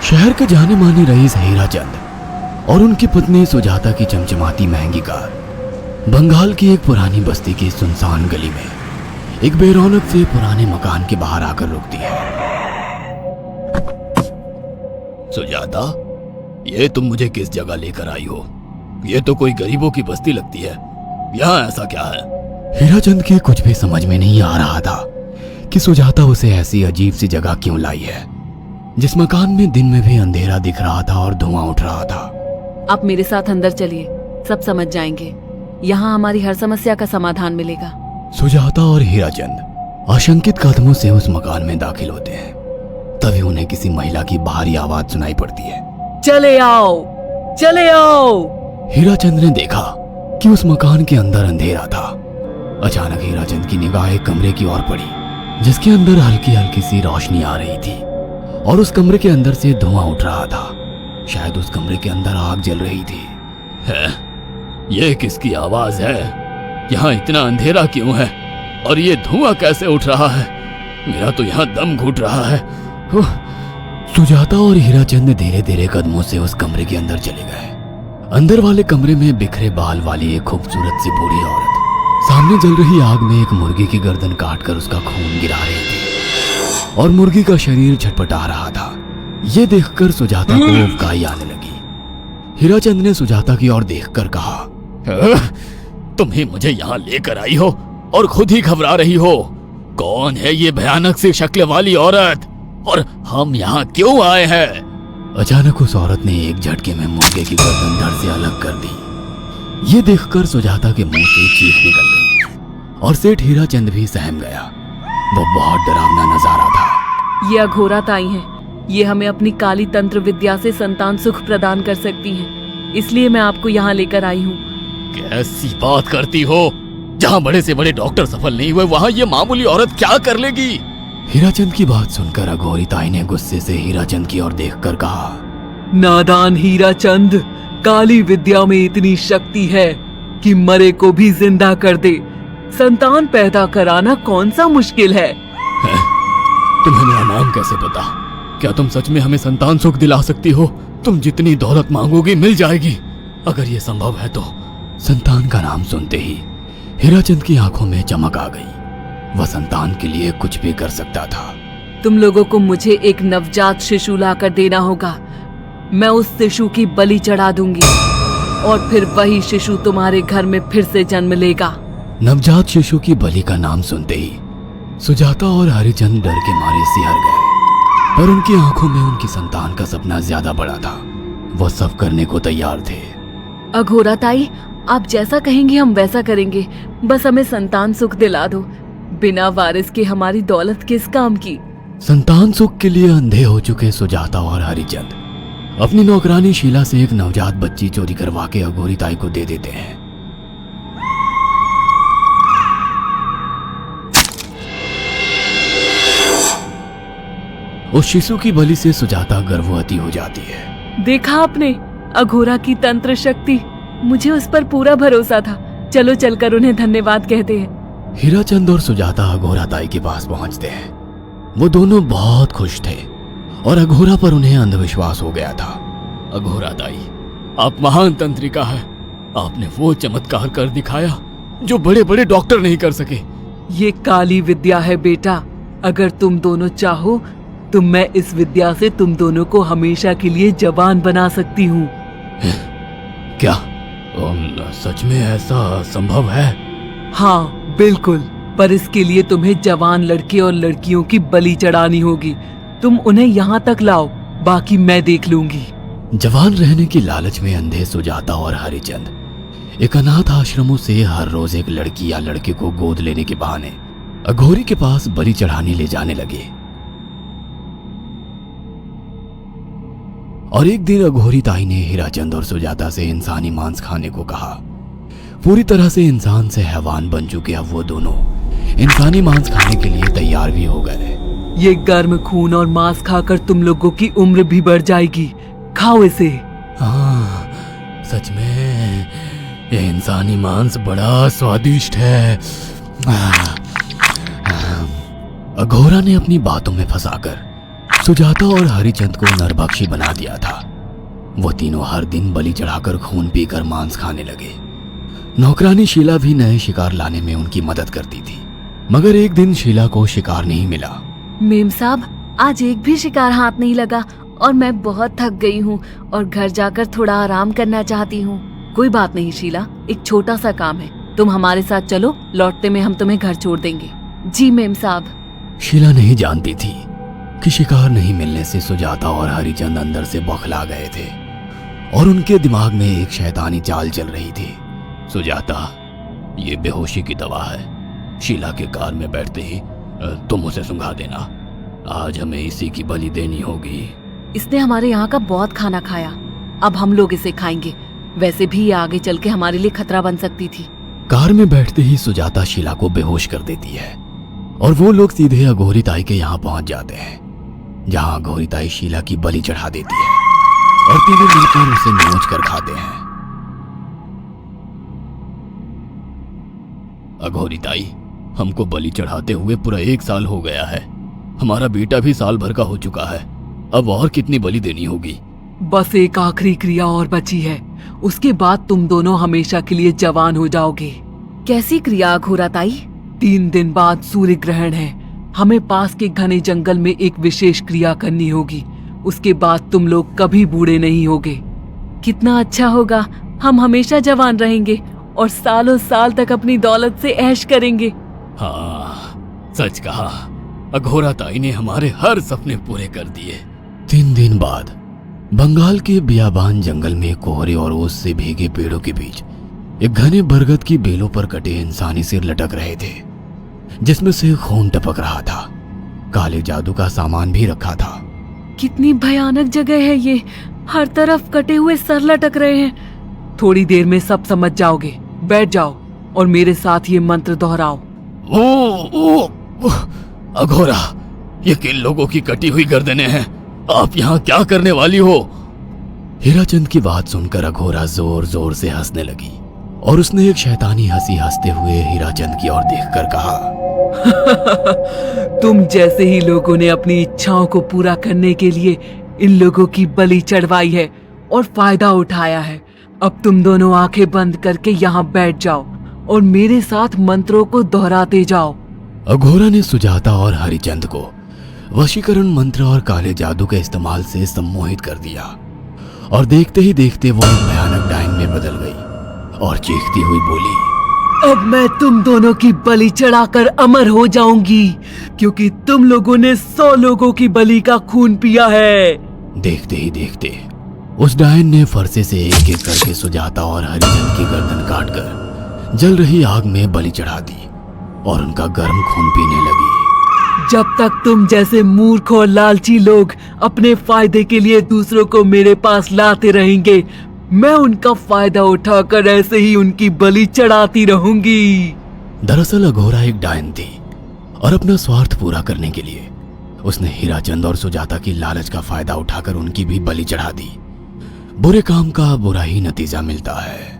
शहर के जाने माने रईस हीराचंद और उनकी पत्नी सुजाता की चमचमाती महंगी कार बंगाल की एक पुरानी बस्ती की सुनसान गली में एक बेरौनक से पुराने मकान के बाहर आकर रुकती है। सुजाता, ये तुम मुझे किस जगह लेकर आई हो? ये तो कोई गरीबों की बस्ती लगती है। यहाँ ऐसा क्या है? हीराचंद के कुछ भी समझ में नहीं आ रहा था कि सुजाता उसे ऐसी अजीब सी जगह क्यों लाई है, जिस मकान में दिन में भी अंधेरा दिख रहा था और धुआं उठ रहा था। आप मेरे साथ अंदर चलिए, सब समझ जाएंगे। यहाँ हमारी हर समस्या का समाधान मिलेगा। सुजाता और हीराचंद आशंकित कदमों से उस मकान में दाखिल होते हैं। तभी उन्हें किसी महिला की बाहरी आवाज सुनाई पड़ती है। चले आओ, चले आओ। हीराचंद ने देखा कि उस मकान के अंदर अंधेरा था। अचानक हीराचंद की निगाह एक कमरे की ओर पड़ी, जिसके अंदर हल्की हल्की सी रोशनी आ रही थी और उस कमरे के अंदर से धुआं उठ रहा था। शायद उस कमरे के अंदर आग जल रही थी। है? ये किसकी आवाज है? यहाँ इतना अंधेरा क्यों है और ये धुआं कैसे उठ रहा है? मेरा तो यहाँ दम घुट रहा है। सुजाता और हीराचंद धीरे धीरे कदमों से उस कमरे के अंदर चले गए। अंदर वाले कमरे में बिखरे बाल वाली एक खूबसूरत सी बूढ़ी औरत सामने जल रही आग में एक मुर्गी की गर्दन काटकर उसका खून गिरा रही थी और मुर्गी का शरीर छटपटा रहा था। ये देखकर सुजाता को उबकाई आने लगी। हीराचंद ने सुजाता की ओर देखकर कहा, तुम ही मुझे यहाँ लेकर आई हो और खुद ही घबरा रही हो। कौन है ये भयानक सी शक्ल वाली औरत और हम यहाँ क्यों आए हैं? अचानक उस औरत ने एक झटके में मुर्गे की गर्दन धड़ से अलग कर दी। ये देखकर सुजाता के मुंह से चीख निकल गई और सेठ हीराचंद भी सहम गया। वो बहुत डरावना नजारा था। ये अघोरा ताई हैं। ये हमें अपनी काली तंत्र विद्या से संतान सुख प्रदान कर सकती हैं। इसलिए मैं आपको यहाँ लेकर आई हूँ। कैसी बात करती हो? जहाँ बड़े से बड़े डॉक्टर सफल नहीं हुए, वहाँ ये मामूली औरत क्या कर लेगी? हीराचंद की बात सुनकर अघोरी ताई ने गुस्से से हीराचंद की ओर देखकर कहा, नादान हीराचंद, काली विद्या में इतनी शक्ति है कि मरे को भी जिंदा कर दे। संतान पैदा कराना कौन सा मुश्किल है? तुम्हें मेरा नाम कैसे पता? क्या तुम सच में हमें संतान सुख दिला सकती हो? तुम जितनी दौलत मांगोगी मिल जाएगी, अगर ये संभव है तो। संतान का नाम सुनते ही हीराचंद की आंखों में चमक आ गई। वह संतान के लिए कुछ भी कर सकता था। तुम लोगों को मुझे एक नवजात शिशु लाकर देना होगा। मैं उस शिशु की बलि चढ़ा दूंगी और फिर वही शिशु तुम्हारे घर में फिर से जन्म लेगा। नवजात शिशु की बलि का नाम सुनते ही सुजाता और हरिचंद डर के मारे सिहर गए, पर उनकी आंखों में उनकी संतान का सपना ज्यादा बड़ा था। वो सब करने को तैयार थे। अघोरा ताई, आप जैसा कहेंगे हम वैसा करेंगे। बस हमें संतान सुख दिला दो। बिना वारिस के हमारी दौलत किस काम की? संतान सुख के लिए अंधे हो चुके सुजाता और हरिचंद अपनी नौकरानी शीला से एक नवजात बच्ची चोरी करवा के अघोरी ताई को दे देते हैं। उस शिशु की बलि से सुजाता गर्भवती हो जाती है। देखा आपने, अघोरा की तंत्र शक्ति। मुझे उस पर पूरा भरोसा था। चलो चलकर उन्हें धन्यवाद कहते हैं। हीराचंद और सुजाता अघोरा ताई के पास पहुंचते हैं। वो दोनों बहुत खुश थे और अघोरा पर उन्हें अंधविश्वास हो गया था। अघोरा ताई, आप महान तंत्रिका है। आपने वो चमत्कार कर दिखाया जो बड़े बड़े डॉक्टर नहीं कर सके। ये काली विद्या है बेटा। अगर तुम दोनों चाहो तो मैं इस विद्या से तुम दोनों को हमेशा के लिए जवान बना सकती हूँ। क्या सच में ऐसा संभव है? हाँ बिल्कुल, पर इसके लिए तुम्हें जवान लड़के और लड़कियों की बलि चढ़ानी होगी। तुम उन्हें यहाँ तक लाओ, बाकी मैं देख लूंगी। जवान रहने की लालच में अंधे सुजाता और हरिचंद एक अनाथ आश्रमों से हर रोज एक लड़की या लड़के को गोद लेने के बहाने अघोरी के पास बलि चढ़ाने ले जाने लगे। और एक दिन अघोरी ताई ने हीराचंद और सुजाता से इंसानी मांस खाने को कहा। पूरी तरह से इंसान से हैवान बन चुके अब वो दोनों इंसानी मांस खाने के लिए तैयार भी हो गए। ये गर्म खून और मांस खाकर तुम लोगों की उम्र भी बढ़ जाएगी। खाओ इसे। हाँ, सच में ये इंसानी मांस बड़ा स्वादिष्ट है। अघोरा ने अपनी बातों में फंसाकर सुजाता और हरिचंद को नरभक्षी बना दिया था। वो तीनों हर दिन बलि चढ़ाकर खून पीकर मांस खाने लगे। नौकरानी शीला भी नए शिकार लाने में उनकी मदद करती थी, मगर एक दिन शीला को शिकार नहीं मिला। मेम साहब, आज एक भी शिकार हाथ नहीं लगा और मैं बहुत थक गई हूँ और घर जाकर थोड़ा आराम करना चाहती हूँ। कोई बात नहीं शीला, एक छोटा सा काम है, तुम हमारे साथ चलो, लौटते में हम तुम्हें घर छोड़ देंगे। जी मेम साहब। शीला नहीं जानती थी कि शिकार नहीं मिलने से सुजाता और हरिचंद अंदर से बौखला गए थे और उनके दिमाग में एक शैतानी चाल चल रही थी। सुजाता, ये बेहोशी की दवा है। शीला के कार में बैठते ही तुम उसे सुंघा देना। आज हमें इसी की बलि देनी होगी। इसने हमारे यहाँ का बहुत खाना खाया, अब हम लोग इसे खाएंगे। वैसे भी ये आगे चल के हमारे लिए खतरा बन सकती थी। कार में बैठते ही सुजाता शीला को बेहोश कर देती है और वो लोग सीधे अघोरी ताई के यहाँ पहुंच जाते हैं, जहाँ अघोरी ताई शीला की बलि चढ़ा देती है और तीनों मिलकर उसे नोच कर खाते हैं। अघोरी ताई, हमको बलि चढ़ाते हुए पूरा 1 साल हो गया है। हमारा बेटा भी साल भर का हो चुका है। अब और कितनी बलि देनी होगी? बस एक आखिरी क्रिया और बची है, उसके बाद तुम दोनों हमेशा के लिए जवान हो जाओगे। कैसी क्रिया अघोरा ताई? 3 दिन बाद सूर्य ग्रहण है। हमें पास के घने जंगल में एक विशेष क्रिया करनी होगी। उसके बाद तुम लोग कभी बूढ़े नहीं होगे। कितना अच्छा होगा, हम हमेशा जवान रहेंगे और सालों साल तक अपनी दौलत से ऐश करेंगे। हाँ, सच कहा। अघोरा ताई ने हमारे हर सपने पूरे कर दिए। 3 दिन बाद बंगाल के बियाबान जंगल में कोहरे और ओस से भीगे पेड़ों के बीच एक घने बरगद की बेलों पर कटे इंसानी सिर लटक रहे थे, जिसमें से खून टपक रहा था। काले जादू का सामान भी रखा था। कितनी भयानक जगह है ये, हर तरफ कटे हुए सर लटक रहे हैं। थोड़ी देर में सब समझ जाओगे। बैठ जाओ और मेरे साथ ये मंत्र दोहराओ। ओ, अघोरा, ये किन लोगों की कटी हुई गर्दनें हैं? आप यहाँ क्या करने वाली हो? हीराचंद की बात सुनकर अघोरा जोर जोर से हंसने लगी और उसने एक शैतानी हंसी हंसते हुए हीराचंद की ओर देखकर कहा, तुम जैसे ही लोगों ने अपनी इच्छाओं को पूरा करने के लिए इन लोगों की बलि चढ़वाई है और फायदा उठाया है। अब तुम दोनों आंखें बंद करके यहाँ बैठ जाओ और मेरे साथ मंत्रों को दोहराते जाओ। अघोरा ने सुजाता और हरिचंद को वशीकरण मंत्र और काले जादू के इस्तेमाल से सम्मोहित कर दिया और देखते ही देखते वो एक भयानक डायन में बदल गई और चीखती हुई बोली, अब मैं तुम दोनों की बलि चढ़ाकर अमर हो जाऊंगी, क्योंकि तुम लोगों ने 100 लोगों की बलि का खून पिया है। देखते ही देखते उस डायन ने फरसे से एक एक करके सुजाता और हरिचंद की गर्दन काटकर जल रही आग में बलि चढ़ा दी और उनका गर्म खून पीने लगी। जब तक तुम जैसे मूर्ख और लालची लोग अपने फायदे के लिए दूसरों को मेरे पास लाते रहेंगे, मैं उनका फायदा उठाकर ऐसे ही उनकी बलि चढ़ाती रहूंगी। दरअसल अघोरा एक डायन थी और अपना स्वार्थ पूरा करने के लिए उसने हीराचंद और सुजाता की लालच का फायदा उठाकर उनकी भी बलि चढ़ा दी। बुरे काम का बुरा ही नतीजा मिलता है।